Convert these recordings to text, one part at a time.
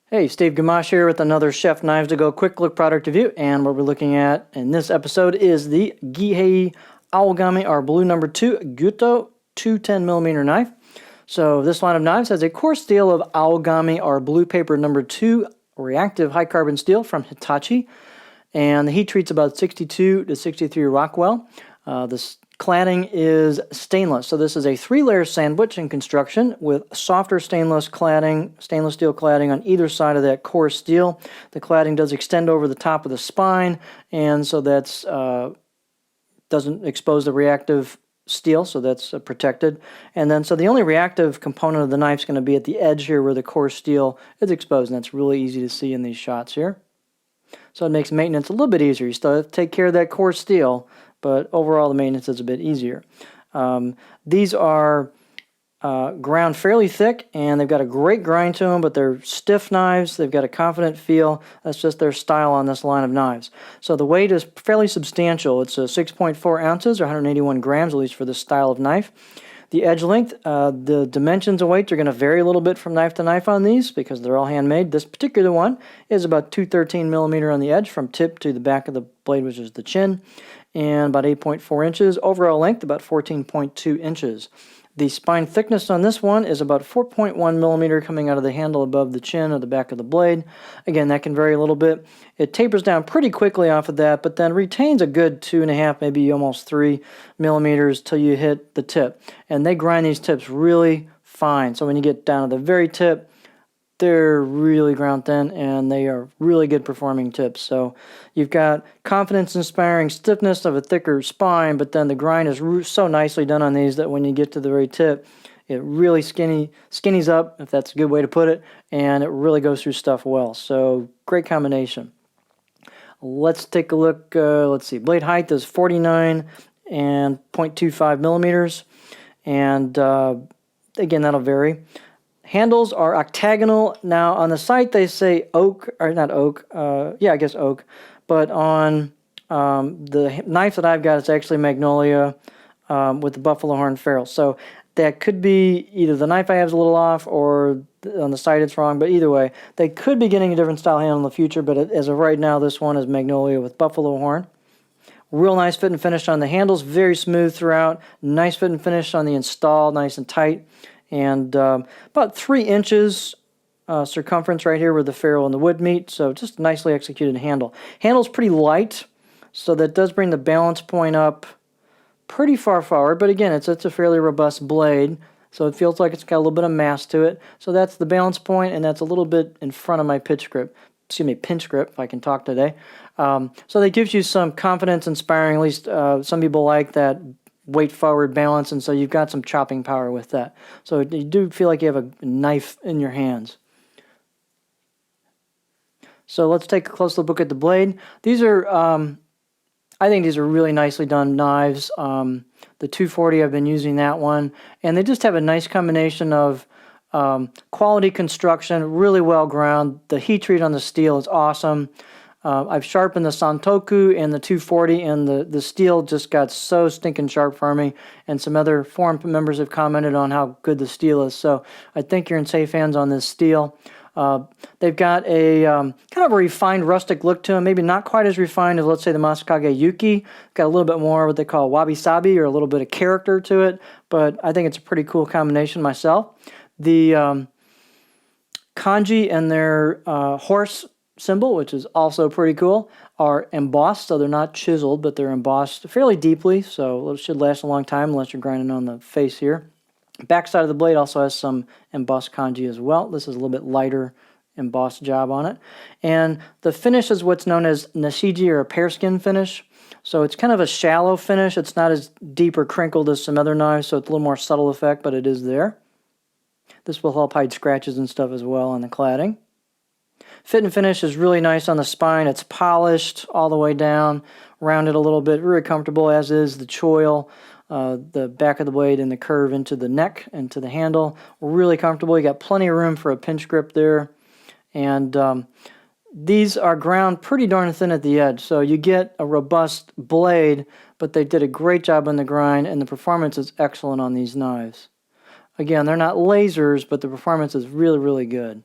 Hey, Steve Gamache here with another Chef Knives to Go quick look product review, and what we're looking at in this episode is the Gihei Aogami, our blue number 2 Gyuto 210mm knife. So this line of knives has a coarse steel of Aogami, our blue paper number 2 reactive high carbon steel from Hitachi, and the heat treat's about 62 to 63 Rockwell. This cladding is stainless, so this is a 3-layer sandwich in construction with softer stainless steel cladding on either side of that coarse steel. The cladding does extend over the top of the spine, and so that's doesn't expose the reactive steel, so that's protected. And then so the only reactive component of the knife is going to be at the edge here where the coarse steel is exposed, and that's really easy to see in these shots here. So it makes maintenance a little bit easier. You still have to take care of that coarse steel, but overall the maintenance is a bit easier. These are ground fairly thick, and they've got a great grind to them, but they're stiff knives. They've got a confident feel. That's just their style on this line of knives. So the weight is fairly substantial. It's 6.4 ounces or 181 grams, at least for this style of knife. The edge length, the dimensions and weights are going to vary a little bit from knife to knife on these because they're all handmade. This particular one is about 213mm on the edge from tip to the back of the blade, which is the chin, and about 8.4 inches. Overall length, about 14.2 inches. The spine thickness on this one is about 4.1mm coming out of the handle above the chin or the back of the blade. Again, that can vary a little bit. It tapers down pretty quickly off of that, but then retains a good 2.5, maybe almost 3mm till you hit the tip. And they grind these tips really fine. So when you get down to the very tip, they're really ground thin, and they are really good performing tips. So you've got confidence-inspiring stiffness of a thicker spine, but then the grind is so nicely done on these that when you get to the very tip, it really skinnies up, if that's a good way to put it, and it really goes through stuff well. So great combination. Let's take a look. Let's see. Blade height is 49 and 0.25 millimeters, and again, that'll vary. Handles are octagonal. Now, on the site, they say oak, or not oak, yeah, I guess oak. But on the knife that I've got, it's actually magnolia with the buffalo horn ferrule. So that could be either the knife I have is a little off, or on the site it's wrong. But either way, they could be getting a different style handle in the future. But as of right now, this one is magnolia with buffalo horn. Real nice fit and finish on the handles, very smooth throughout. Nice fit and finish on the install, nice and tight. And about 3 inches circumference right here where the ferrule and the wood meet, so just nicely executed handle. Handle's pretty light, so that does bring the balance point up pretty far forward, but again, it's a fairly robust blade, so it feels like it's got a little bit of mass to it. So that's the balance point, and that's a little bit in front of my pinch grip, if I can talk today. So that gives you some confidence inspiring, at least some people like that weight forward balance, and so you've got some chopping power with that. So you do feel like you have a knife in your hands. So let's take a close look at the blade. These are, I think these are really nicely done knives. The 240, I've been using that one, and they just have a nice combination of quality construction, really well ground. The heat treat on the steel is awesome. I've sharpened the Santoku and the 240, and the steel just got so stinking sharp for me, and some other forum members have commented on how good the steel is, so I think you're in safe hands on this steel. They've got a kind of a refined rustic look to them, maybe not quite as refined as, let's say, the Masakage Yuki. Got a little bit more what they call wabi-sabi, or a little bit of character to it, but I think it's a pretty cool combination myself. The kanji and their horse symbol, which is also pretty cool, are embossed, so they're not chiseled, but they're embossed fairly deeply, so it should last a long time unless you're grinding on the face here. Back side of the blade also has some embossed kanji as well. This is a little bit lighter embossed job on it. And the finish is what's known as nashiji, or a pear skin finish. So it's kind of a shallow finish. It's not as deep or crinkled as some other knives, so it's a little more subtle effect, but it is there. This will help hide scratches and stuff as well on the cladding. Fit and finish is really nice on the spine. It's polished all the way down, rounded a little bit, very comfortable, as is the choil, the back of the blade, and the curve into the neck, into the handle. Really comfortable. You got plenty of room for a pinch grip there. And these are ground pretty darn thin at the edge, so you get a robust blade, but they did a great job on the grind, and the performance is excellent on these knives. Again, they're not lasers, but the performance is really, really good.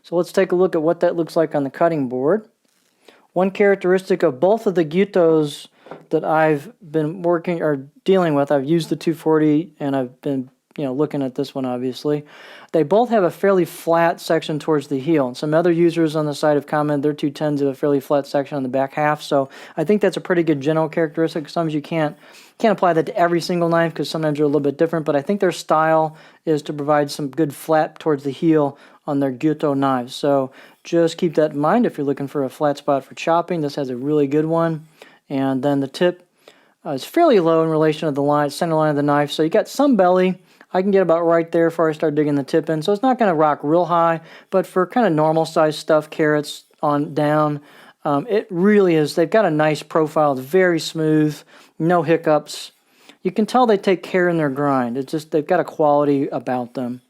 So let's take a look at what that looks like on the cutting board. One characteristic of both of the Gyutos that I've been working or dealing with, I've used the 240 and I've been looking at this one obviously. They both have a fairly flat section towards the heel. And some other users on the site have commented their 210s have a fairly flat section on the back half. So I think that's a pretty good general characteristic. Sometimes you can't apply that to every single knife because sometimes they're a little bit different. But I think their style is to provide some good flat towards the heel on their Gyuto knives. So just keep that in mind if you're looking for a flat spot for chopping. This has a really good one. And then the tip is fairly low in relation to the center line of the knife. So you got some belly. I can get about right there before I start digging the tip in. So it's not going to rock real high, but for kind of normal size stuff, carrots on down, it really is. They've got a nice profile. It's very smooth, no hiccups. You can tell they take care in their grind. It's just they've got a quality about them.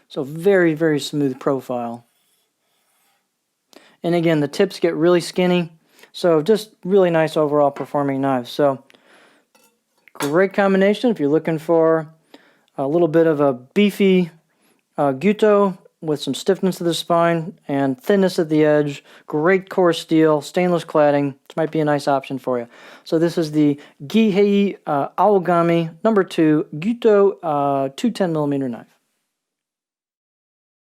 So very, very smooth profile. And again, the tips get really skinny. So just really nice overall performing knives. So great combination if you're looking for a little bit of a beefy Gyuto with some stiffness of the spine and thinness at the edge. Great core steel, stainless cladding. This might be a nice option for you. So this is the Gihei Aogami #2 Gyuto 210mm knife.